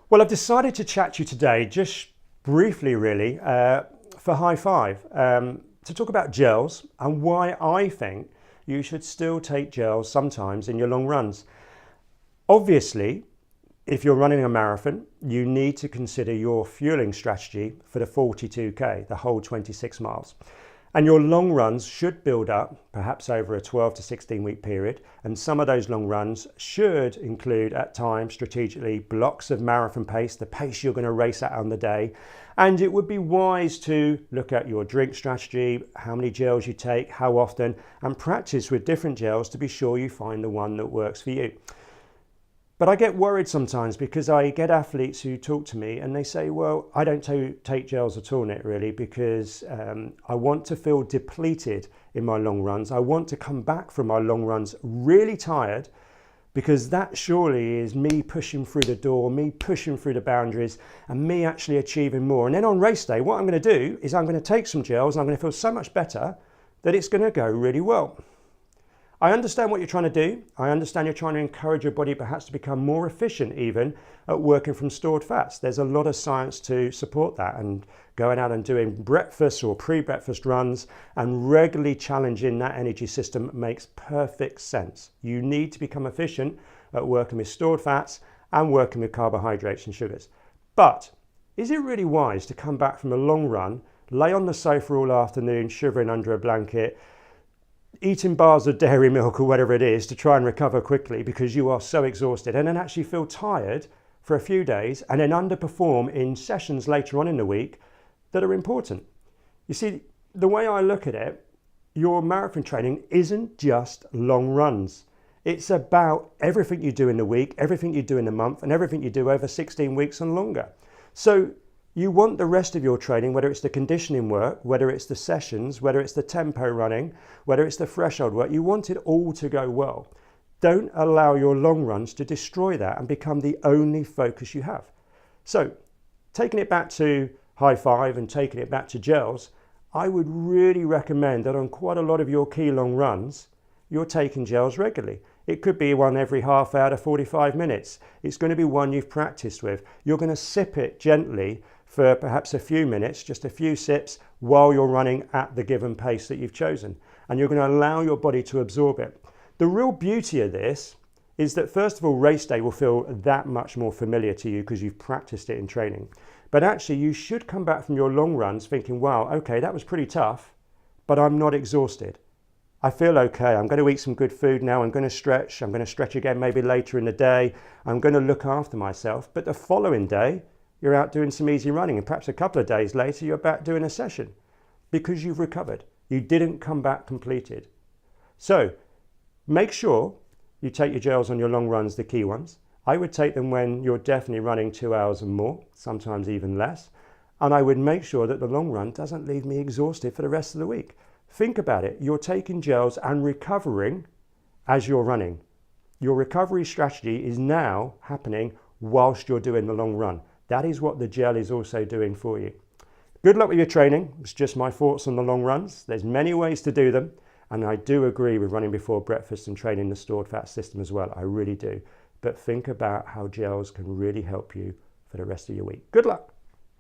Well, I've decided to chat to you today, just briefly really, for High Five, to talk about gels and why I think you should still take gels sometimes in your long runs. Obviously, if you're running a marathon, you need to consider your fueling strategy for the 42K, the whole 26 miles. And your long runs should build up perhaps over a 12 to 16 week period. And some of those long runs should include at times strategically blocks of marathon pace, the pace you're going to race at on the day. And it would be wise to look at your drink strategy, how many gels you take, how often, and practice with different gels to be sure you find the one that works for you. But I get worried sometimes because I get athletes who talk to me and they say, well, I don't take gels at all, Nick, really, because I want to feel depleted in my long runs. I want to come back from my long runs really tired, because that surely is me pushing through the door, me pushing through the boundaries, and me actually achieving more. And then on race day, what I'm going to do is I'm going to take some gels and I'm going to feel so much better that it's going to go really well. I understand what you're trying to do. I understand you're trying to encourage your body perhaps to become more efficient even at working from stored fats. There's a lot of science to support that, and going out and doing breakfast or pre-breakfast runs and regularly challenging that energy system makes perfect sense. You need to become efficient at working with stored fats and working with carbohydrates and sugars. But is it really wise to come back from a long run, lay on the sofa all afternoon, shivering under a blanket, eating bars of dairy milk or whatever it is to try and recover quickly because you are so exhausted, and then actually feel tired for a few days and then underperform in sessions later on in the week that are important? You see, the way I look at it, your marathon training isn't just long runs. It's about everything you do in the week, everything you do in the month, and everything you do over 16 weeks and longer. So you want the rest of your training, whether it's the conditioning work, whether it's the sessions, whether it's the tempo running, whether it's the threshold work, you want it all to go well. Don't allow your long runs to destroy that and become the only focus you have. So taking it back to High Five and taking it back to gels, I would really recommend that on quite a lot of your key long runs, you're taking gels regularly. It could be one every half hour to 45 minutes. It's going to be one you've practiced with. You're going to sip it gently for perhaps a few minutes, just a few sips, while you're running at the given pace that you've chosen. And you're going to allow your body to absorb it. The real beauty of this is that, first of all, race day will feel that much more familiar to you because you've practiced it in training. But actually, you should come back from your long runs thinking, wow, okay, that was pretty tough, but I'm not exhausted. I feel okay. I'm going to eat some good food now. I'm going to stretch. I'm going to stretch again maybe later in the day. I'm going to look after myself. But the following day, you're out doing some easy running, and perhaps a couple of days later, you're back doing a session because you've recovered. You didn't come back completed. So make sure you take your gels on your long runs, the key ones. I would take them when you're definitely running 2 hours and more, sometimes even less. And I would make sure that the long run doesn't leave me exhausted for the rest of the week. Think about it. You're taking gels and recovering as you're running. Your recovery strategy is now happening whilst you're doing the long run. That is what the gel is also doing for you. Good luck with your training. It's just my thoughts on the long runs. There's many ways to do them. And I do agree with running before breakfast and training the stored fat system as well. I really do. But think about how gels can really help you for the rest of your week. Good luck.